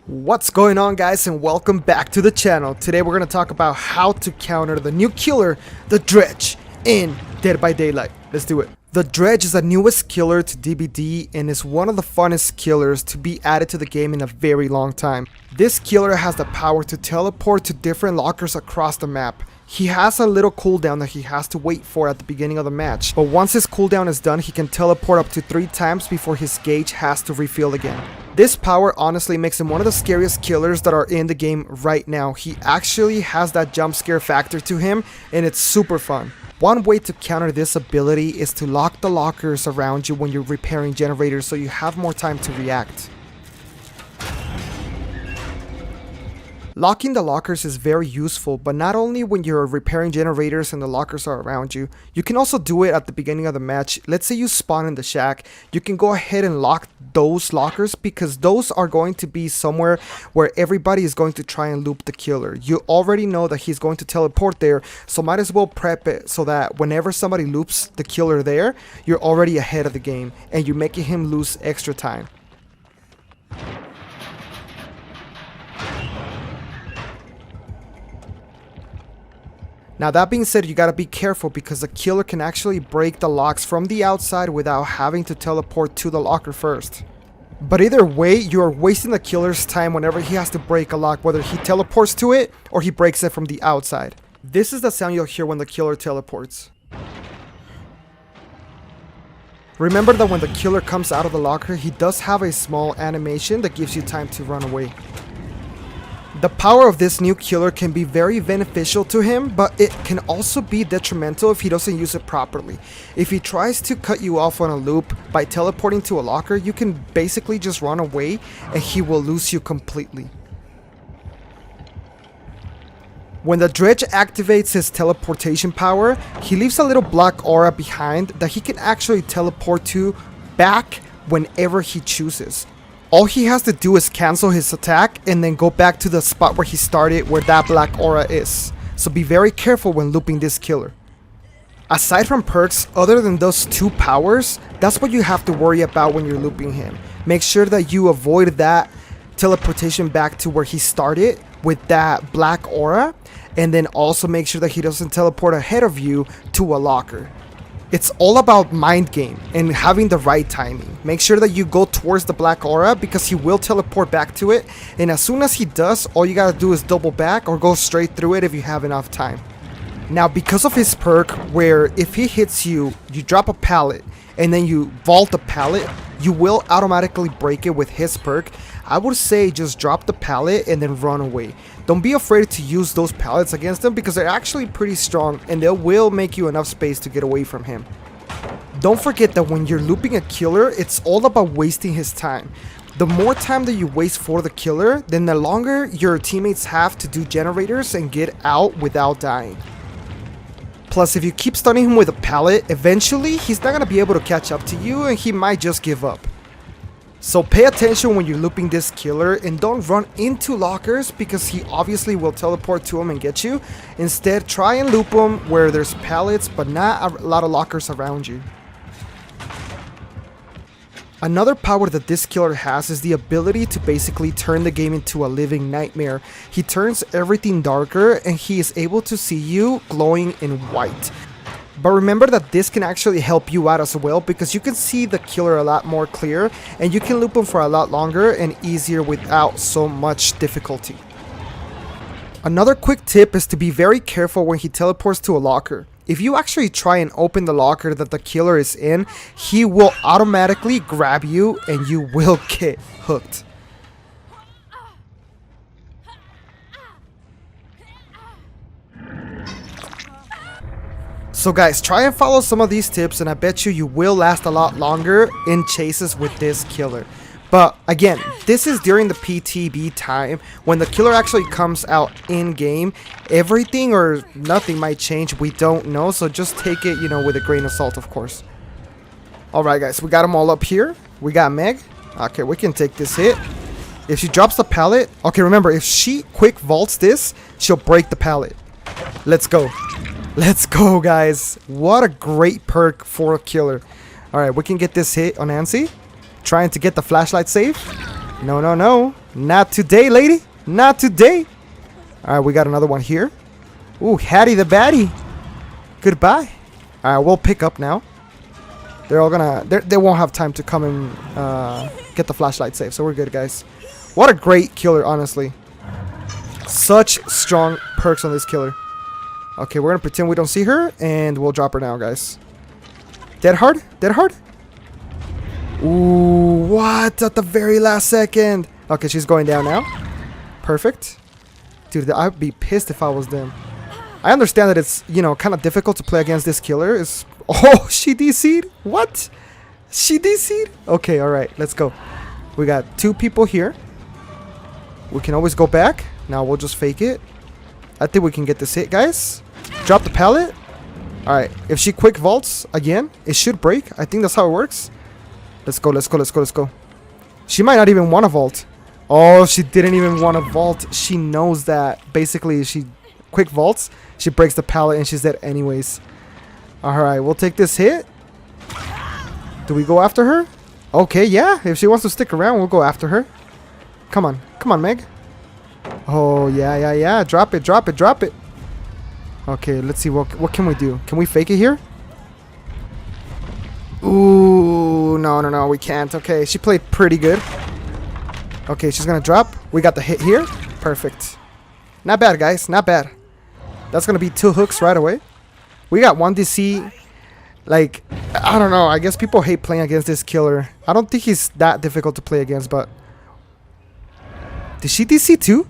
What's going on, guys, and welcome back to the channel. Today we're going to talk about how to counter the new killer, the Dredge, in Dead by Daylight. Let's do it. The Dredge is the newest killer to DBD and is one of the funnest killers to be added to the game in a very long time. This killer has the power to teleport to different lockers across the map. He has a little cooldown that he has to wait for at the beginning of the match, but once his cooldown is done, he can teleport up to 3 times before his gauge has to refill again. This power honestly makes him one of the scariest killers that are in the game right now. He actually has that jump scare factor to him, and it's super fun. One way to counter this ability is to lock the lockers around you when you're repairing generators so you have more time to react. Locking the lockers is very useful, but not only when you're repairing generators and the lockers are around you. You can also do it at the beginning of the match. Let's say you spawn in the shack, you can go ahead and lock those lockers because those are going to be somewhere where everybody is going to try and loop the killer. You already know that he's going to teleport there, so might as well prep it so that whenever somebody loops the killer there, you're already ahead of the game and you're making him lose extra time. Now that being said, you gotta be careful because the killer can actually break the locks from the outside without having to teleport to the locker first. But either way, you are wasting the killer's time whenever he has to break a lock, whether he teleports to it or he breaks it from the outside. This is the sound you'll hear when the killer teleports. Remember that when the killer comes out of the locker, he does have a small animation that gives you time to run away. The power of this new killer can be very beneficial to him, but it can also be detrimental if he doesn't use it properly. If he tries to cut you off on a loop by teleporting to a locker, you can basically just run away and he will lose you completely. When the Dredge activates his teleportation power, he leaves a little black aura behind that he can actually teleport to back whenever he chooses. All he has to do is cancel his attack and then go back to the spot where he started, where that black aura is. So be very careful when looping this killer. Aside from perks, other than those 2 powers, that's what you have to worry about when you're looping him. Make sure that you avoid that teleportation back to where he started with that black aura, and then also make sure that he doesn't teleport ahead of you to a locker. It's all about mind game and having the right timing. Make sure that you go towards the black aura because he will teleport back to it, and as soon as he does, all you gotta do is double back or go straight through it if you have enough time. Now, because of his perk where if he hits you, you drop a pallet and then you vault the pallet, you will automatically break it with his perk. I would say just drop the pallet and then run away. Don't be afraid to use those pallets against them because they're actually pretty strong and they will make you enough space to get away from him. Don't forget that when you're looping a killer, it's all about wasting his time. The more time that you waste for the killer, then the longer your teammates have to do generators and get out without dying. Plus, if you keep stunning him with a pallet, eventually he's not going to be able to catch up to you and he might just give up. So pay attention when you're looping this killer and don't run into lockers because he obviously will teleport to him and get you. Instead, try and loop him where there's pallets but not a lot of lockers around you. Another power that this killer has is the ability to basically turn the game into a living nightmare. He turns everything darker and he is able to see you glowing in white. But remember that this can actually help you out as well because you can see the killer a lot more clear and you can loop him for a lot longer and easier without so much difficulty. Another quick tip is to be very careful when he teleports to a locker. If you actually try and open the locker that the killer is in, he will automatically grab you and you will get hooked. So guys, try and follow some of these tips and I bet you will last a lot longer in chases with this killer. But again, this is during the PTB time. When the killer actually comes out in game, everything or nothing might change. We don't know, so just take it, with a grain of salt, of course. Alright guys, we got them all up here. We got Meg. Okay, we can take this hit. If she drops the pallet, okay, remember, if she quick vaults this, she'll break the pallet. Let's go. Let's go, guys. What a great perk for a killer. Alright, we can get this hit on Nancy. Trying to get the flashlight safe. No, no, no. Not today, lady. Not today. All right, we got another one here. Ooh, Hattie the Batty. Goodbye. All right, we'll pick up now. They're all gonna... They won't have time to come and get the flashlight safe, so we're good, guys. What a great killer, honestly. Such strong perks on this killer. Okay, we're gonna pretend we don't see her, and we'll drop her now, guys. Dead hard? Dead hard? Ooh, what? At the very last second. Okay, she's going down now. Perfect. Dude, I'd be pissed if I was them. I understand that it's, you know, kind of difficult to play against this killer. Oh, she DC'd? What? She DC'd? Okay, alright, let's go. We got 2 people here. We can always go back. Now we'll just fake it. I think we can get this hit, guys. Drop the pallet. Alright, if she quick vaults again, it should break. I think that's how it works. Let's go, let's go, let's go, let's go. She might not even want to vault. Oh, she didn't even want to vault. She knows that basically she quick vaults, she breaks the pallet and she's dead anyways. Alright, we'll take this hit. Do we go after her? Okay, yeah. If she wants to stick around, we'll go after her. Come on. Come on, Meg. Oh, yeah, yeah, yeah. Drop it, drop it, drop it. Okay, let's see. What can we do? Can we fake it here? Ooh, no, no, no. We can't. Okay, she played pretty good. Okay, she's going to drop. We got the hit here. Perfect. Not bad, guys. Not bad. That's going to be 2 hooks right away. We got 1 DC. Like, I don't know. I guess people hate playing against this killer. I don't think he's that difficult to play against, but... Did she DC too?